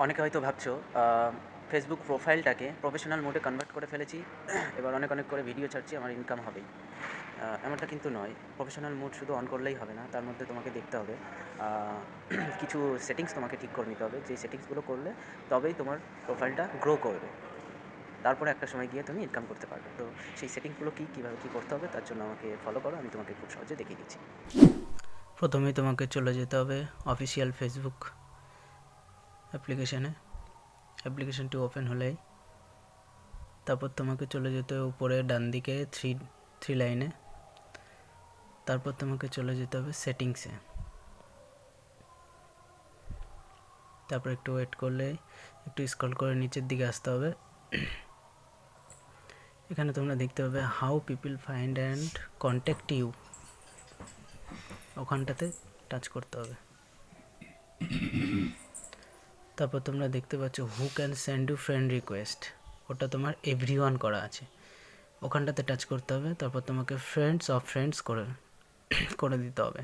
অনেকে হয়তো ভাবছো ফেসবুক প্রোফাইলটাকে প্রফেশনাল মোডে কনভার্ট করে ফেলেছি, এবার অনেক অনেক করে ভিডিও ছাড়ছি, আমার ইনকাম হবেই। এমনটা কিন্তু নয়। প্রফেশনাল মোড শুধু অন করলেই হবে না, তার মধ্যে তোমাকে দেখতে হবে কিছু সেটিংস তোমাকে ঠিক করে নিতে হবে, যে সেটিংসগুলো করলে তবেই তোমার প্রোফাইলটা গ্রো করবে। তারপরে একটা সময় গিয়ে তুমি ইনকাম করতে পারবে। তো সেই সেটিংসগুলো কীভাবে কী করতে হবে তার জন্য আমাকে ফলো করো, আমি তোমাকে খুব সহজে দেখিয়ে দিচ্ছি। প্রথমেই তোমাকে চলে যেতে হবে অফিসিয়াল ফেসবুক অ্যাপ্লিকেশানে। অ্যাপ্লিকেশানটি ওপেন হলেই তারপর তোমাকে চলে যেতে হবে উপরে ডান দিকে থ্রি লাইনে। তারপর তোমাকে চলে যেতে হবে সেটিংসে। তারপর একটু ওয়েট করলে একটু স্ক্রল করে নিচের দিকে আসতে হবে। এখানে তোমরা দেখতে পাবে how people find and contact you, ওখানটাতে টাচ করতে হবে। তারপর তোমরা দেখতে পাচ্ছ who can send you friend request, ওটা তোমার এভরিওয়ান করা আছে, ওখানটাতে টাচ করতে হবে। তারপর তোমাকে ফ্রেন্ডস অফ ফ্রেন্ডস করে দিতে হবে।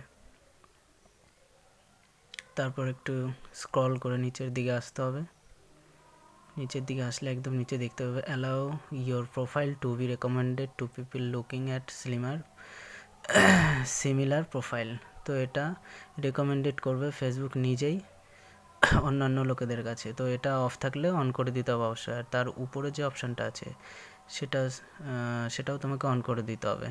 তারপর একটু স্ক্রল করে নিচের দিকে আসতে হবে। নিচের দিকে আসলে একদম নিচে দেখতে পাবে allow your profile to be recommended to people looking at similar profile. তো এটা রেকমেন্ডেড করবে ফেসবুক নিজেই অন্যান্য লোকেদের কাছে। তো এটা অফ থাকলে অন করে দিতে হবে অবশ্যই। আর তার উপরে যে অপশানটা আছে সেটাও তোমাকে অন করে দিতে হবে।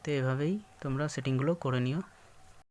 তো এভাবেই তোমরা সেটিংগুলো করে নিও।